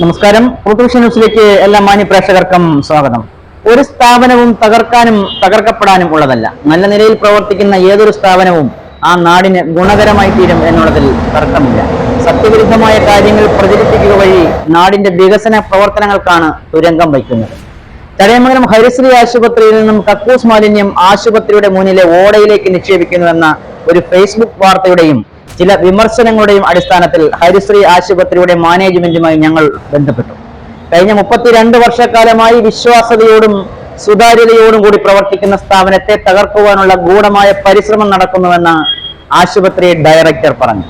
നമസ്കാരം. പ്രൊട്ടൂഷൻ ന്യൂസിലേക്ക് എല്ലാ മാന്യ പ്രേക്ഷകർക്കും സ്വാഗതം. ഒരു സ്ഥാപനവും തകർക്കാനും തകർക്കപ്പെടാനും ഉള്ളതല്ല. നല്ല നിലയിൽ പ്രവർത്തിക്കുന്ന ഏതൊരു സ്ഥാപനവും ആ നാടിന് ഗുണകരമായി തീരും എന്നുള്ളതിൽ തർക്കമില്ല. സത്യവിരുദ്ധമായ കാര്യങ്ങൾ പ്രചരിപ്പിക്കുക വഴി നാടിന്റെ വികസന പ്രവർത്തനങ്ങൾക്കാണ് തുരങ്കം വയ്ക്കുന്നത്. ചടയമംഗലം ഹരിശ്രീ ആശുപത്രിയിൽ നിന്നും കക്കൂസ് മാലിന്യം ആശുപത്രിയുടെ മുന്നിലെ ഓടയിലേക്ക് നിക്ഷേപിക്കുന്നുവെന്ന ഒരു ഫേസ്ബുക്ക് വാർത്തയുടെയും ചില വിമർശനങ്ങളുടെയും അടിസ്ഥാനത്തിൽ ഹരിശ്രീ ആശുപത്രിയുടെ മാനേജ്മെന്റുമായി ഞങ്ങൾ ബന്ധപ്പെട്ടു. കഴിഞ്ഞ 32 വർഷക്കാലമായി വിശ്വാസ്യതയോടും സുതാര്യതയോടും കൂടി പ്രവർത്തിക്കുന്ന സ്ഥാപനത്തെ തകർക്കുവാനുള്ള ഗൂഢമായ പരിശ്രമം നടക്കുന്നുവെന്ന് ആശുപത്രി ഡയറക്ടർ പറഞ്ഞു.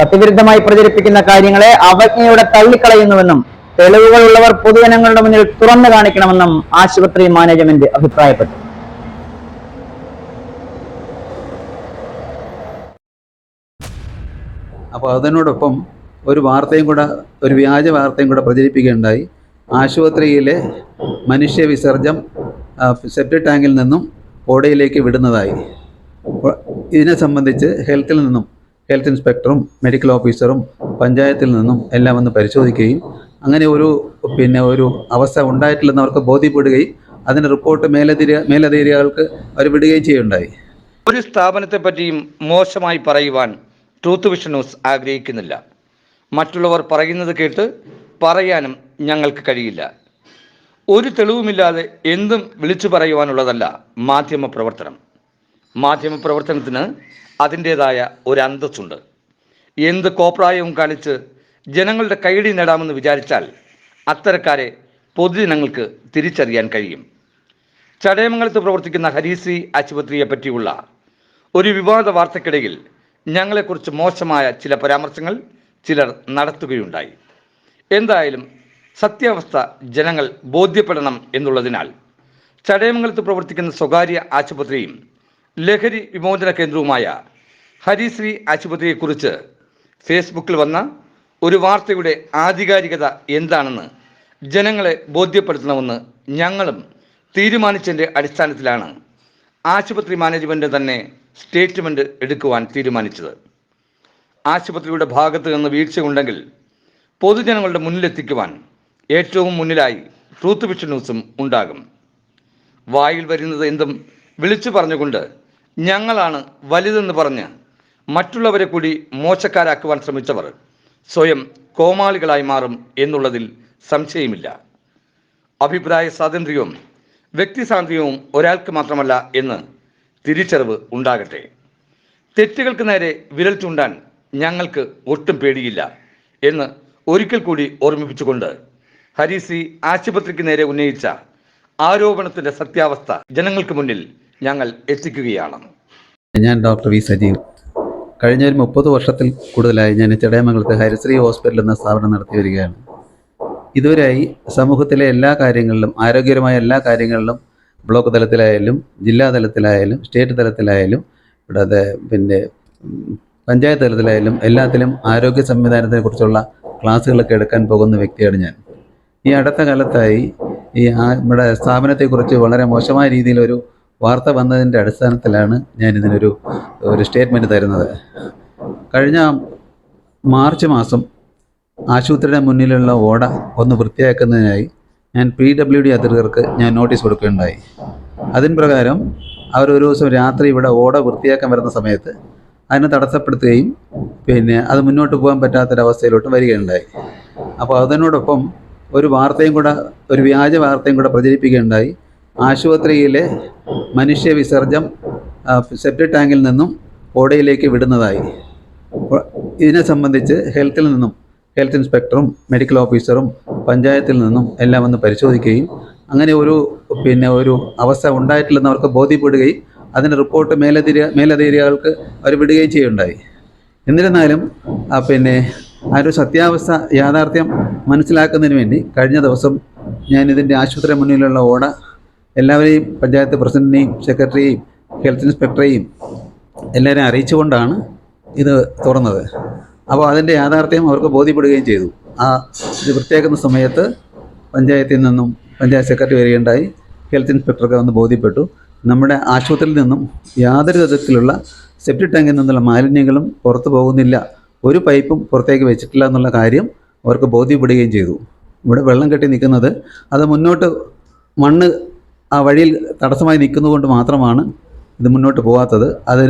സത്യവിരുദ്ധമായി പ്രചരിപ്പിക്കുന്ന കാര്യങ്ങളെ അവജ്ഞയോടെ തള്ളിക്കളയുന്നുവെന്നും തെളിവുകളുള്ളവർ പൊതുജനങ്ങളുടെ മുന്നിൽ തുറന്നു കാണിക്കണമെന്നും ആശുപത്രി മാനേജ്മെന്റ് അഭിപ്രായപ്പെട്ടു. അപ്പോൾ അതിനോടൊപ്പം ഒരു വ്യാജ വാർത്തയും കൂടെ പ്രചരിപ്പിക്കുകയുണ്ടായി. ആശുപത്രിയിലെ മനുഷ്യ വിസർജ്യം സെപ്റ്റിക് ടാങ്കിൽ നിന്നും ഓടയിലേക്ക് വിടുന്നതായി. ഇതിനെ സംബന്ധിച്ച് ഹെൽത്ത് ഇൻസ്പെക്ടറും മെഡിക്കൽ ഓഫീസറും പഞ്ചായത്തിൽ നിന്നും എല്ലാം വന്ന് പരിശോധിക്കുകയും അങ്ങനെ ഒരു അവസ്ഥ ഉണ്ടായിട്ടില്ലെന്ന് അവർക്ക് ബോധ്യപ്പെടുകയും അതിൻ്റെ റിപ്പോർട്ട് മേലധികാരികൾക്ക് അവർ വിടുകയും ചെയ്യുകയുണ്ടായി. ഒരു സ്ഥാപനത്തെ പറ്റിയും മോശമായി പറയുവാൻ ട്രൂത്ത് വിഷൻ ന്യൂസ് ആഗ്രഹിക്കുന്നില്ല. മറ്റുള്ളവർ പറയുന്നത് കേട്ട് പറയാനും ഞങ്ങൾക്ക് കഴിയില്ല. ഒരു തെളിവുമില്ലാതെ എന്തും വിളിച്ചു പറയുവാനുള്ളതല്ല മാധ്യമപ്രവർത്തനം. മാധ്യമപ്രവർത്തനത്തിന് അതിൻ്റേതായ ഒരു അന്തസ്സുണ്ട്. എന്ത് കോപ്രായവും കാണിച്ച് ജനങ്ങളുടെ കൈയടി നേടാമെന്ന് വിചാരിച്ചാൽ അത്തരക്കാരെ പൊതുജനങ്ങൾക്ക് തിരിച്ചറിയാൻ കഴിയും. ചടയമംഗലത്ത് പ്രവർത്തിക്കുന്ന ഹരിശ്രീ ആശുപത്രിയെ പറ്റിയുള്ള ഒരു വിവാദ വാർത്തക്കിടയിൽ ഞങ്ങളെക്കുറിച്ച് മോശമായ ചില പരാമർശങ്ങൾ ചിലർ നടത്തുകയുണ്ടായി. എന്തായാലും സത്യാവസ്ഥ ജനങ്ങൾ ബോധ്യപ്പെടണം എന്നുള്ളതിനാൽ ചടയമംഗലത്ത് പ്രവർത്തിക്കുന്ന സ്വകാര്യ ആശുപത്രിയും ലഹരി വിമോചന കേന്ദ്രവുമായ ഹരിശ്രീ ആശുപത്രിയെക്കുറിച്ച് ഫേസ്ബുക്കിൽ വന്ന ഒരു വാർത്തയുടെ ആധികാരികത എന്താണെന്ന് ജനങ്ങളെ ബോധ്യപ്പെടുത്തണമെന്ന് ഞങ്ങളും തീരുമാനിച്ചതിൻ്റെ അടിസ്ഥാനത്തിലാണ് ആശുപത്രി മാനേജ്മെൻറ്റ് തന്നെ സ്റ്റേറ്റ്മെൻറ്റ് എടുക്കുവാൻ തീരുമാനിച്ചത്. ആശുപത്രിയുടെ ഭാഗത്ത് നിന്ന് വീഴ്ചയുണ്ടെങ്കിൽ പൊതുജനങ്ങളുടെ മുന്നിലെത്തിക്കുവാൻ ഏറ്റവും മുന്നിലായി ട്രൂത്ത് വിഷൻ ന്യൂസും ഉണ്ടാകും. വായിൽ വരുന്നത് എന്തും വിളിച്ചു പറഞ്ഞുകൊണ്ട് ഞങ്ങളാണ് വലുതെന്ന് പറഞ്ഞ് മറ്റുള്ളവരെ കൂടി മോശക്കാരാക്കുവാൻ ശ്രമിച്ചവർ സ്വയം കോമാളികളായി മാറും എന്നുള്ളതിൽ സംശയമില്ല. അഭിപ്രായ സ്വാതന്ത്ര്യവും വ്യക്തി സ്വാതന്ത്ര്യവും ഒരാൾക്ക് മാത്രമല്ല എന്ന് തിരിച്ചറിവ് ഉണ്ടാകട്ടെ. തെറ്റുകൾക്ക് നേരെ വിരൽ ചൂണ്ടാൻ ഞങ്ങൾക്ക് ഒട്ടും പേടിയില്ല എന്ന് ഒരിക്കൽ കൂടി ഓർമ്മിപ്പിച്ചുകൊണ്ട് ഹരിശ്രീ ആശുപത്രിക്ക് നേരെ ഉന്നയിച്ച ആരോപണത്തിൻ്റെ സത്യാവസ്ഥ ജനങ്ങൾക്ക് മുന്നിൽ ഞങ്ങൾ എത്തിക്കുകയാണ്. ഞാൻ ഡോക്ടർ വി സജീവ്. കഴിഞ്ഞ ഒരു 30 വർഷത്തിൽ കൂടുതലായി ഞാൻ ചടയമംഗലത്ത് ഹരിശ്രീ ഹോസ്പിറ്റൽ എന്ന സ്ഥാപനം നടത്തി വരികയാണ്. ഇതുവരെയായി സമൂഹത്തിലെ എല്ലാ കാര്യങ്ങളിലും, ആരോഗ്യപരമായ എല്ലാ കാര്യങ്ങളിലും, ബ്ലോക്ക് തലത്തിലായാലും ജില്ലാ തലത്തിലായാലും സ്റ്റേറ്റ് തലത്തിലായാലും കൂടാതെ പഞ്ചായത്ത് തലത്തിലായാലും എല്ലാത്തിലും ആരോഗ്യ സംവിധാനത്തെക്കുറിച്ചുള്ള ക്ലാസ്സുകളൊക്കെ എടുക്കാൻ പോകുന്ന വ്യക്തിയാണ് ഞാൻ. ഈ അടുത്ത കാലത്തായി നമ്മുടെ സ്ഥാപനത്തെക്കുറിച്ച് വളരെ മോശമായ രീതിയിലൊരു വാർത്ത വന്നതിൻ്റെ അടിസ്ഥാനത്തിലാണ് ഞാനിതിനൊരു സ്റ്റേറ്റ്മെൻറ്റ് തരുന്നത്. കഴിഞ്ഞ മാർച്ച് മാസം ആശുപത്രിയുടെ മുന്നിലുള്ള ഓട ഒന്ന് വൃത്തിയാക്കുന്നതിനായി ഞാൻ PWD അധികൃതർക്ക് ഞാൻ നോട്ടീസ് കൊടുക്കുകയുണ്ടായി. അതിന് പ്രകാരം അവരൊരു ദിവസം രാത്രി ഇവിടെ ഓട വൃത്തിയാക്കാൻ വരുന്ന സമയത്ത് അതിനെ തടസ്സപ്പെടുത്തുകയും അത് മുന്നോട്ട് പോകാൻ പറ്റാത്തൊരവസ്ഥയിലോട്ട് വരികയുണ്ടായി. അപ്പോൾ അതിനോടൊപ്പം ഒരു വ്യാജ വാർത്തയും കൂടെ പ്രചരിപ്പിക്കുകയുണ്ടായി. ആശുപത്രിയിലെ മനുഷ്യ വിസർജ്യം സെപ്റ്റിക് ടാങ്കിൽ നിന്നും ഓടയിലേക്ക് വിടുന്നതായി. ഇതിനെ സംബന്ധിച്ച് ഹെൽത്ത് ഇൻസ്പെക്ടറും മെഡിക്കൽ ഓഫീസറും പഞ്ചായത്തിൽ നിന്നും എല്ലാം വന്ന് പരിശോധിക്കുകയും അങ്ങനെ ഒരു അവസ്ഥ ഉണ്ടായിട്ടില്ലെന്ന് അവർക്ക് ബോധ്യപ്പെടുകയും അതിൻ്റെ റിപ്പോർട്ട് മേലധികാരികൾക്ക് അവർ വിടുകയും ചെയ്യുകയുണ്ടായി. എന്നിരുന്നാലും ആ ഒരു സത്യാവസ്ഥ യാഥാർത്ഥ്യം മനസ്സിലാക്കുന്നതിന് വേണ്ടി കഴിഞ്ഞ ദിവസം ഞാൻ ഇതിൻ്റെ ആശുപത്രി മുന്നിലുള്ള ഓട എല്ലാവരെയും, പഞ്ചായത്ത് പ്രസിഡന്റിനെയും സെക്രട്ടറിയെയും ഹെൽത്ത് ഇൻസ്പെക്ടറെയും എല്ലാവരെയും അറിയിച്ചുകൊണ്ടാണ് ഇത് തുറന്നത്. അപ്പോൾ അതിൻ്റെ യാഥാർത്ഥ്യം അവർക്ക് ബോധ്യപ്പെടുകയും ചെയ്തു. ഇത് വൃത്തിയാക്കുന്ന സമയത്ത് പഞ്ചായത്തിൽ നിന്നും പഞ്ചായത്ത് സെക്രട്ടറി വരികയുണ്ടായി. ഹെൽത്ത് ഇൻസ്പെക്ടർക്ക് വന്ന് ബോധ്യപ്പെട്ടു. നമ്മുടെ ആശുപത്രിയിൽ നിന്നും യാതൊരു വിധത്തിലുള്ള സെപ്റ്റിക് ടാങ്കിൽ നിന്നുള്ള മാലിന്യങ്ങളും പുറത്തു പോകുന്നില്ല, ഒരു പൈപ്പും പുറത്തേക്ക് വെച്ചിട്ടില്ല എന്നുള്ള കാര്യം അവർക്ക് ബോധ്യപ്പെടുകയും ചെയ്തു. ഇവിടെ വെള്ളം കെട്ടി നിൽക്കുന്നത് അത് മുന്നോട്ട് മണ്ണ് ആ വഴിയിൽ തടസ്സമായി നിൽക്കുന്നതുകൊണ്ട് മാത്രമാണ് ഇത് മുന്നോട്ട് പോകാത്തത്. അത്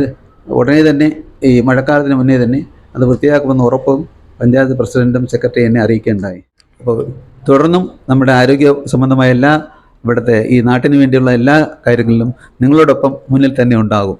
ഉടനെ തന്നെ ഈ മഴക്കാലത്തിന് മുന്നേ തന്നെ അത് വൃത്തിയാക്കുമെന്ന് ഉറപ്പും പഞ്ചായത്ത് പ്രസിഡൻറ്റും സെക്രട്ടറി എന്നെ അറിയിക്കുകയുണ്ടായി. അപ്പോൾ തുടർന്നും നമ്മുടെ ആരോഗ്യ സംബന്ധമായ ഇവിടുത്തെ ഈ നാട്ടിന് വേണ്ടിയുള്ള എല്ലാ കാര്യങ്ങളിലും നിങ്ങളോടൊപ്പം മുന്നിൽ തന്നെ ഉണ്ടാകും.